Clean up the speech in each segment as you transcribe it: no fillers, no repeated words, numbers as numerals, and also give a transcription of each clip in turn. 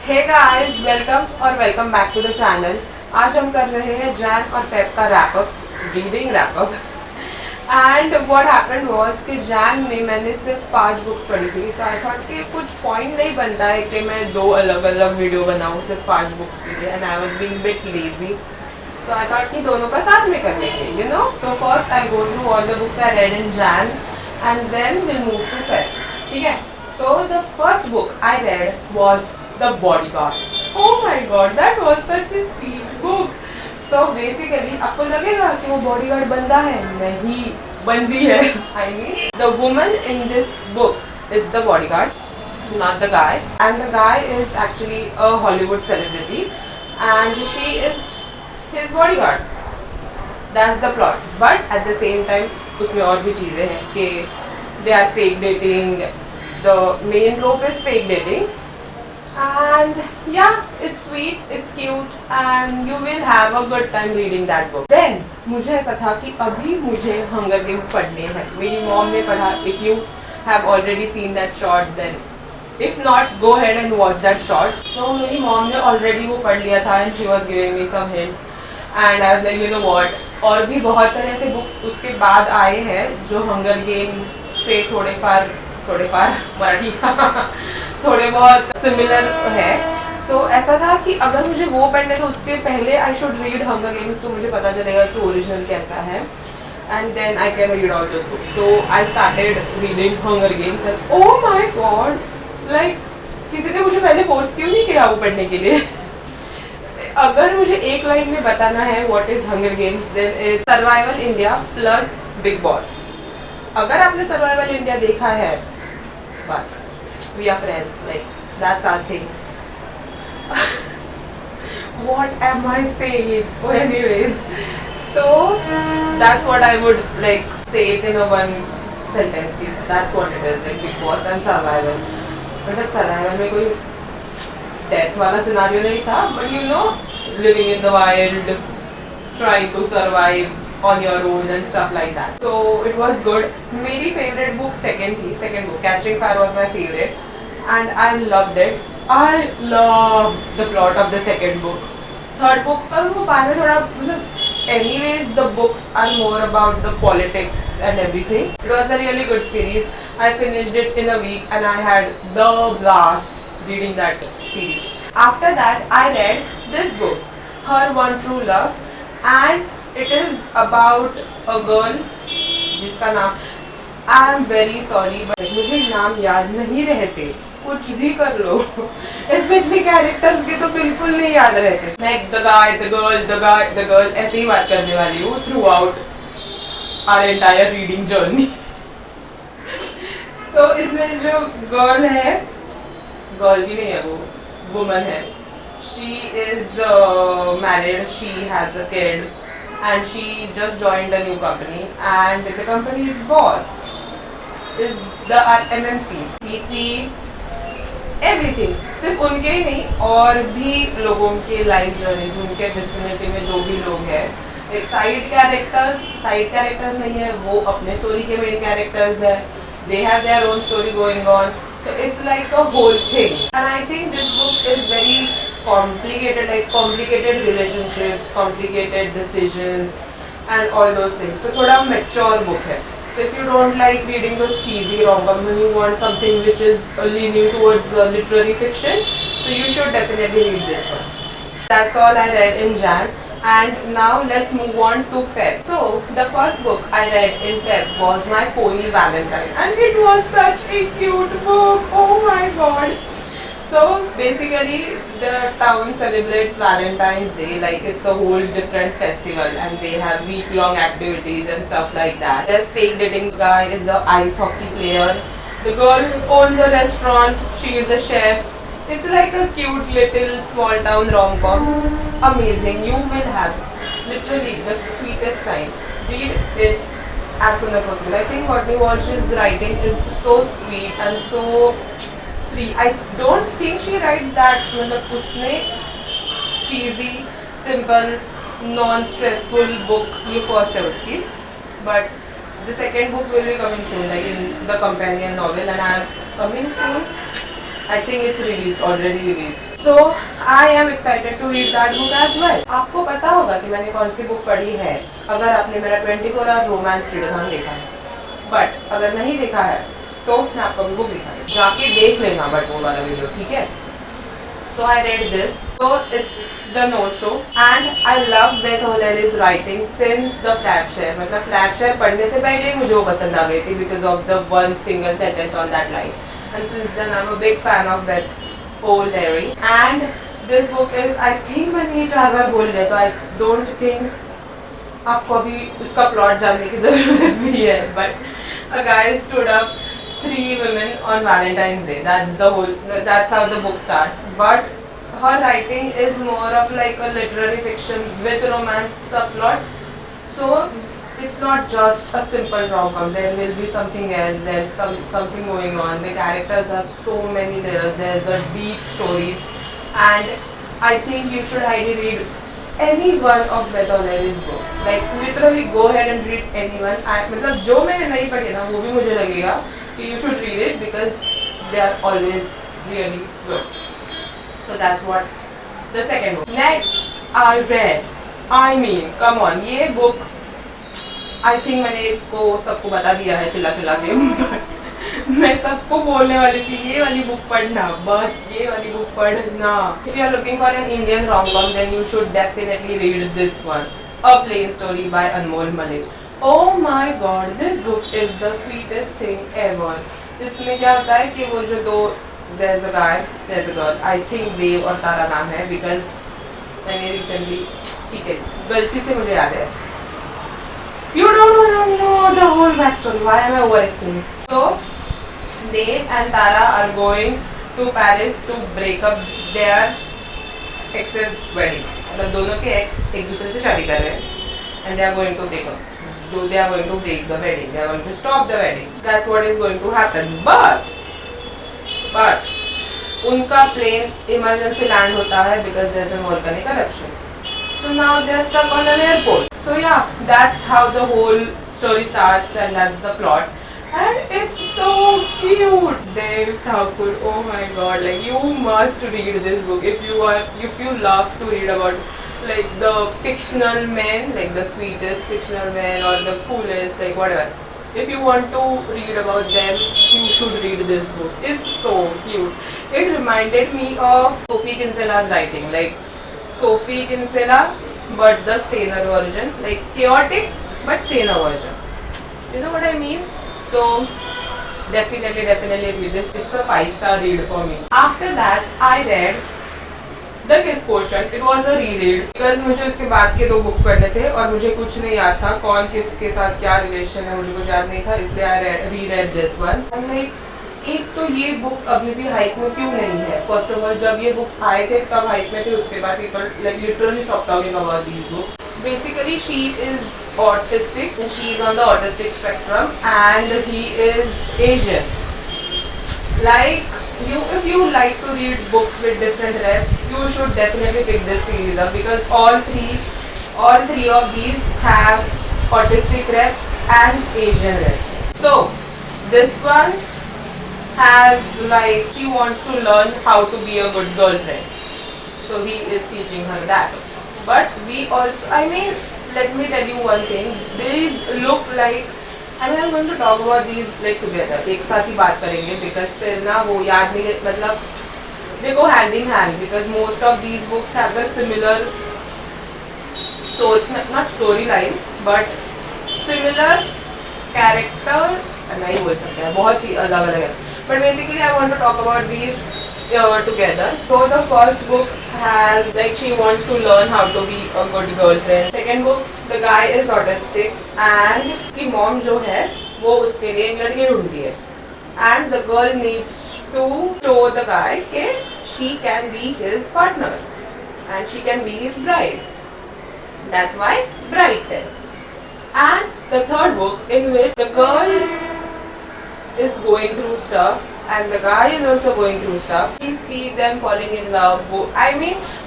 Hey guys, welcome back to the channel. आज हम कर रहे हैं जैन और फेब का wrap up, reading wrap up. And what happened was कि जैन में मैंने सिर्फ 5 बुक्स पढ़ी थी। सो आई थॉट कि कुछ पॉइंट नहीं बनता है कि मैं 2 अलग अलग वीडियो बनाऊँ सिर्फ 5 बुक्स के लिए, and I was being bit lazy. So I thought कि दोनों का साथ में कर लेंगे, you know. So first I go through all the books I read in Jan and then will move to Feb, ठीक है। So the first book I read was The Bodyguard. Oh my God, that was such a sweet book. So basically, आपको लगेगा कि वो bodyguard बंदा है, नहीं बंदी है. I mean, the woman in this book is the bodyguard, not the guy. And the guy is actually a Hollywood celebrity, and she is his bodyguard. That's the plot. But at the same time, उसमें और भी चीज़ें हैं कि they are fake dating. The main trope is fake dating, and yeah, it's sweet, it's cute, and you will have a good time reading that book. Then मुझे ऐसा था कि अभी मुझे Hunger Games पढ़ने हैं। मेरी मॉम ने पढ़ा। If you have already seen that short, then if not, go ahead and watch that short. So मेरी मॉम ने already वो पढ़ लिया था, and she was giving me some hints, and I was like, you know what, और भी बहुत सारे ऐसे बुक्स उसके बाद आए हैं जो Hunger Games से थोड़े फार मराठी थोड़े बहुत सिमिलर है। सो ऐसा था कि अगर मुझे वो पढ़ने तो उसके पहले I should read Hunger Games, तो मुझे पता चलेगा कि ओरिजिनल कैसा है, and then I can read all this book. So I started reading Hunger Games and oh my god, like किसी ने मुझे पहले फोर्स क्यों नहीं किया वो पढ़ने के लिए। अगर मुझे एक लाइन में बताना है what is Hunger Games, then is survival India plus Bigg Boss. अगर आपने सर्वाइवल इंडिया देखा है, बस we are friends, like that's our thing. What am I saying? Oh, anyways, so that's what I would like say it in a one sentence. That's what it is, like Big Boss and survival. But if survival में कोई death वाला scenario नहीं था, but you know, living in the wild, trying to survive on your own and stuff like that. So it was good. मेरी favorite book second book Catching Fire was my favorite, and I loved it. I loved the plot of the second book. Third book पर वो बाद में थोड़ा मतलब anyways the books are more about the politics and everything. It was a really good series. I finished it in a week and I had the blast reading that series. After that I read this book, Her One True Love, and it is about a girl जिसका नाम, I am very sorry but मुझे नाम याद नहीं रहते, कुछ भी कर लो। स्पेशली कैरेक्टर्स के तो बिल्कुल नहीं याद रहते। मैं द गाय, द गर्ल ऐसे ही बात करने वाली हूँ throughout our entire reading journey. So इसमें जो गर्ल है, गर्ल भी नहीं है, वो वुमन है। She is married, she has a kid, and she just joined a new company, and the company's boss is the MMC, PC, everything. सिर्फ उनके ही नहीं और भी लोगों के लाइफ जर्नी, उनके विसिनिटी में जो भी लोग हैं, एक साइड कैरेक्टर्स नहीं है, वो अपने स्टोरी के मेन कैरेक्टर्स है। They have their own story going on, so it's like a whole thing. And I think this book is very complicated, like complicated relationships, complicated decisions, and all those things. So थोड़ा mature book है. So if you don't like reading those cheesy rom-coms and you want something which is leaning towards literary fiction, so you should definitely read this one. That's all I read in Jan. And now let's move on to Feb. So the first book I read in Feb was My Pony Valentine, and it was such a cute book. Oh my god. So basically the town celebrates Valentine's Day like it's a whole different festival, and they have week-long activities and stuff like that. There's fake dating. The guy is a ice hockey player. The girl owns a restaurant. She is a chef. It's like a cute little small town rom-com. Amazing. You will have literally the sweetest time. Read it as soon as possible. I think Courtney Walsh's writing is so sweet and so free. I don't think she writes that मतलब उसने cheesy, simple, non-stressful book ये first है उसकी, but the second book will be coming soon, like in the companion novel, and I am coming soon I think it's released, already released. So I am excited to read that book as well. आपको पता होगा कि मैंने कौन सी book पढ़ी है अगर आपने मेरा 24 आवर रोमांस रीडाथॉन देखा है, बट अगर नहीं देखा है तो मैं आपको भी बुक दिखाऊंगी, जाके देख लेना बट वो वाला वीडियो, ठीक है? So I read this. So it's The No Show and I love Beth O'Leary's writing since The Flat Share. मतलब Flat Share पढ़ने से पहले मुझे वो पसंद आ गई थी because of the one single sentence on that line. And since then I'm a big fan of Beth O'Leary. And this book is, I think मैंने ये 4 बार बोल लिया तो I don't think आपको अभी उसका plot जानने की ज़रूरत भी है. But a guy stood up 3 women on Valentine's Day. That's how the book starts. But her writing is more of like a literary fiction with romance subplot. So it's not just a simple rom-com. There will be something else. There's something going on. The characters have so many layers. There's a deep story, and I think you should highly read any one of Beth O'Leary's book. Like literally go ahead and read anyone. मतलब जो मैंने नहीं पढ़ी ना वो भी मुझे लगेगा you should read it because they are always really good. So that's what the second book. Next I read, come on, ये book I think मैंने इसको सबको बता दिया है चिल्ला चिल्ला के but मैं सबको बोलने वाली थी ये वाली बुक पढ़ना, बस ये वाली बुक पढ़ना. If you are looking for an Indian rom-com then you should definitely read this one, A Plain Story by Anmol Malik. Oh my god, this book is the sweetest thing ever. इसमें क्या होता है कि वो जो दो, there's a guy, there's a girl, I think देव और तारा नाम है because मैंने recently, ठीक है, गलती से मुझे याद है. You don't want to know the whole backstory. Why am I over-explaining? So, Dev and Tara are going to Paris to break up their ex's wedding. मतलब दोनों के ex एक दूसरे से शादी कर रहे हैं and they are going to break up. They are going to break the wedding. They are going to stop the wedding. That's what is going to happen. But उनका plane emergency land होता है because there's a volcanic eruption. So now they are stuck on an airport. So yeah, that's how the whole story starts and that's the plot. And it's so cute. Dev Thakur, oh my god, like you must read this book if you love to read about like the fictional men, like the sweetest fictional men or the coolest, like whatever. If you want to read about them, you should read this book. It's so cute. It reminded me of Sophie Kinsella's writing, like Sophie Kinsella but the saner version, like chaotic but saner version. You know what I mean? So definitely read this. It's a 5-star read for me. After that I read The Kiss Quotient. It was a reread because मुझे उसके बाद के 2 books पढ़ने थे और मुझे कुछ नहीं याद था कौन किसके साथ क्या रिलेशन है, मुझे कुछ याद नहीं था, इसलिए I reread this one. एक तो ये बुक्स अभी भी हाइप में क्यों नहीं है? फर्स्ट ऑफ ऑल जब ये बुक्स आए थे तब हाइप में थे, उसके बाद people like literally stopped talking about these books. Basically she is autistic, she is on the autistic spectrum and he is Asian. Like if you like to read books with different reps, you should definitely pick this series up because all three of these have autistic reps and Asian reps. So this one has like she wants to learn how to be a good girlfriend. So he is teaching her that. But we also, let me tell you one thing. These look like, I'm going to talk about these like together. एक साथ ही बात करेंगे because फिर ना वो याद नहीं, मतलब they go hand in hand because most of these books have the similar story, not storyline but similar character. नहीं बोल सकते हैं, बहुत ही अलग अलग है. But basically I want to talk about these together. So the first book has like she wants to learn how to be a good girlfriend. Second book, the guy is autistic and उसकी mom जो है वो उसके लिए एक लड़की ढूंढती है and the girl needs to show the guy that she can be his partner and she can be his bride. That's why bride test. And the third book in which the girl is going through stuff and the guy is also going through stuff. We see them falling in love.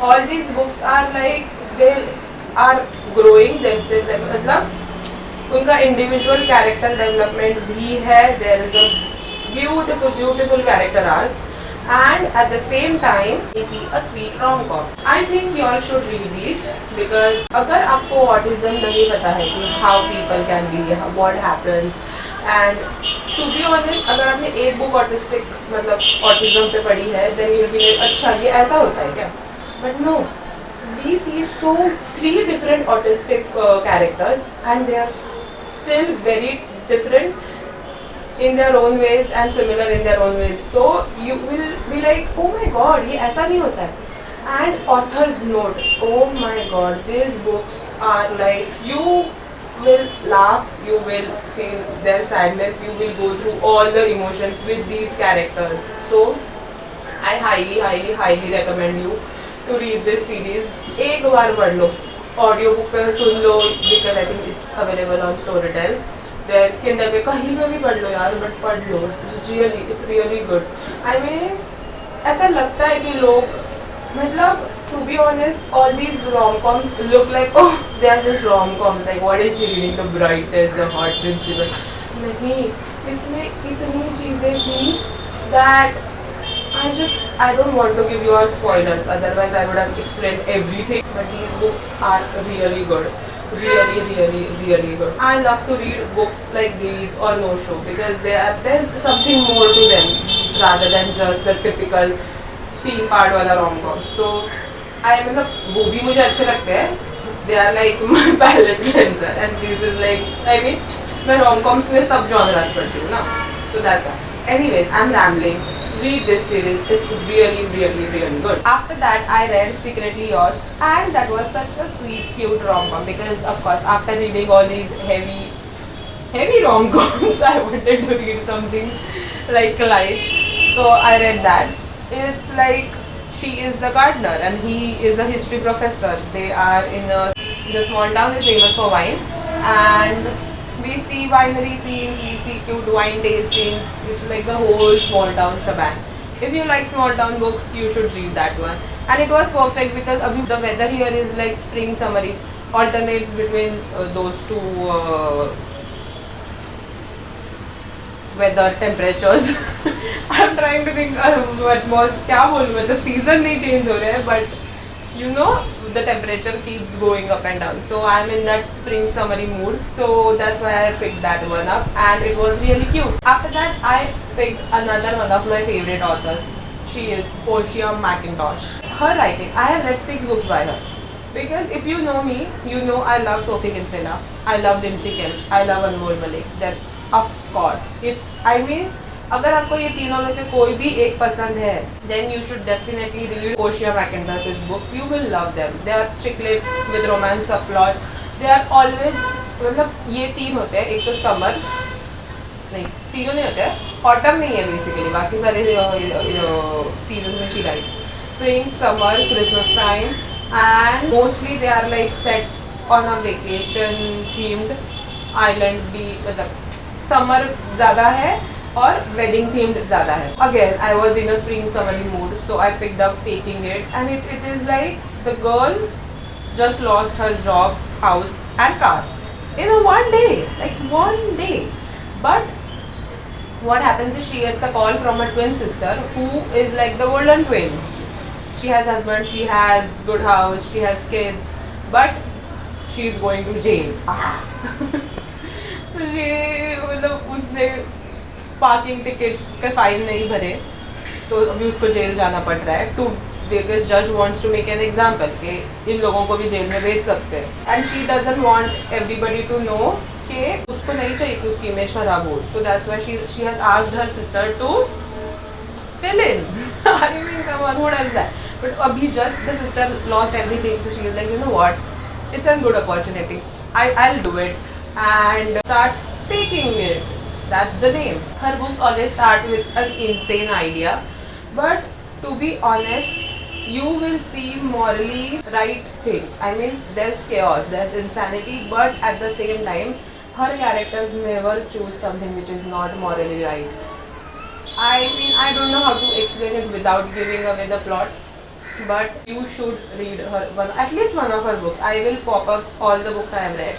All these books are like they are growing themselves. मतलब उनका individual character development भी है. There is a beautiful character arcs. and at the same time we see a sweet rom-com. I think you all should read these because अगर आपको autism नहीं पता है कि how people can be, what happens, and to be honest अगर आपने एक book autistic मतलब autism पे पढ़ी है then you'll be like अच्छा ये ऐसा होता है क्या, but no, we see so three different autistic characters and they are still very different in their own ways and similar in their own ways. So you will be like, oh my god, ये ऐसा नहीं होता है. And author's note, oh my god, these books are like, you will laugh, you will feel their sadness, you will go through all the emotions with these characters. So I highly, highly, highly recommend you to read this series. एक बार पढ़ लो, audio book पे सुन लो because I think it's available on Storytel. Then Kindle पे कहीं पे भी पढ़ लो यार, but पढ़ लो. It's really good. I mean ऐसा लगता है कि लोग मतलब to be honest all these rom-coms look like oh they are just rom-coms, like what is she reading, the brightest, the hot principal. नहीं, इसमें इतनी चीज़ें थी that I don't want to give you all spoilers, otherwise I would have explained everything. But these books are really good. Really, really, really good. I love to read books like these or No Show because there's something more to them rather than just the typical 3 part वाला rom-com. So I मतलब वो भी मुझे अच्छे लगते हैं. They are like my palette cleanser and this is like I mean मैं rom-coms में सब genres पढ़ती हूँ ना. So that's it. Anyways, I'm rambling. Read this series. It's really, really, really good. After that, I read Secretly Yours, and that was such a sweet, cute rom-com. Because of course, after reading all these heavy rom-coms, I wanted to read something like light. So I read that. It's like she is the gardener and he is a history professor. They are in the small town is famous for wine, and we see winery scenes, we see cute wine tastings. It's like the whole small town shebang. If you like small town books, you should read that one. And it was perfect because the weather here is like spring, summery, alternates between those two weather temperatures. I'm trying to think what was क्या बोलूँ मैं, तो season नहीं change हो रहे हैं, but you know the temperature keeps going up and down, so I'm in that spring summery mood, so that's why I picked that one up and it was really cute. After that I picked another one of my favorite authors. She is Portia McIntosh. Her writing, I have read 6 books by her because if you know me, you know I love Sophie Kinsella, I love Lindsay Kelly, I love Anmol Malik. Then of course if I mean अगर आपको ये तीनों में से कोई भी एक पसंद है then you should definitely read Portia McIntosh's books. You will love them. They are chick lit with romance subplot. They are always मतलब ये 3 होते हैं, एक तो समर नहीं, तीनों नहीं होते हैं, ऑटम नहीं है बेसिकली, बाकी सारे सीजन में she writes spring, summer, Christmas time, and mostly they are like set on a vacation themed island भी, मतलब समर ज़्यादा है और wedding themed ज़्यादा है. Again, I was in a spring summery mood, so I picked up Faking It, and it is like the girl just lost her job, house, and car in a one day, like one day. But what happens is she gets a call from a twin sister who is like the golden twin. She has husband, she has good house, she has kids, but she is going to jail. So she मतलब उसने parking tickets के fine नहीं भरे तो अभी उसको jail जाना पड़ रहा है. टू बिकॉज जज wants to make an example कि इन लोगों को भी जेल में भेज सकते हैं, and she doesn't want everybody to know कि उसको नहीं चाहिए कि उसकी इमेज खराब हो. So that's why she has asked her sister to fill in. I mean, come on, who does that? But abhi just the sister lost everything, so she is like, you know what? It's a good opportunity. I'll do it, and starts faking it. That's the name. Her books always start with an insane idea, but to be honest, you will see morally right things. I mean, there's chaos, there's insanity, but at the same time, her characters never choose something which is not morally right. I mean, I don't know how to explain it without giving away the plot, but you should read her at least one of her books. I will pop up all the books I have read.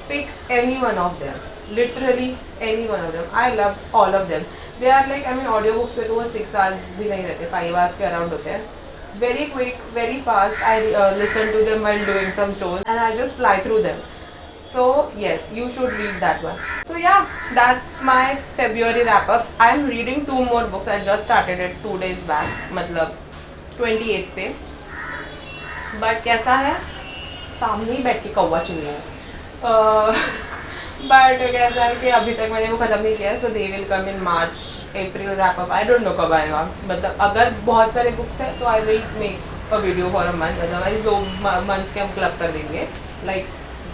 Pick any one of them. Literally any one of them. I love all of them. They are like, I mean audio books पे तो वो 6 hours भी नहीं रहते, 5 hours के around होते हैं. Very quick, very fast. I listen to them while doing some chores, and I just fly through them. So yes, you should read that one. So yeah, that's my February wrap up. I am reading 2 more books. I just started it 2 days back, मतलब 28th पे. But कैसा है, सामने ही बैठ के कौवा चिल्ला रहा है. बट कैसा है कि अभी तक मैंने वो ख़त्म नहीं किया है. So they will come in March, April wrap up. I don't know कब आएगा. मतलब अगर बहुत सारे बुक्स हैं तो I will make a video for a month. Otherwise 2 months के हम क्लब कर देंगे. Like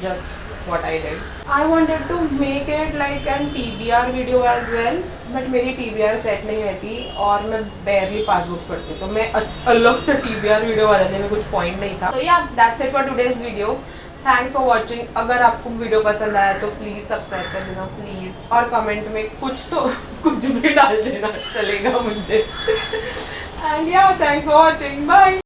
just what I did. I wanted to make it like an TBR video as well, but मेरी TBR सेट नहीं रहती और मैं barely 5 बुक्स पढ़ती हूँ, तो मैं अलग से TBR वीडियो बनाने में कुछ पॉइंट नहीं था. So yeah, that's it for today's video. Thanks for watching. अगर आपको वीडियो पसंद आया तो प्लीज़ सब्सक्राइब कर देना प्लीज़, और कमेंट में कुछ तो कुछ भी डाल देना, चलेगा मुझे. एंड या, थैंक्स फॉर वॉचिंग. बाय.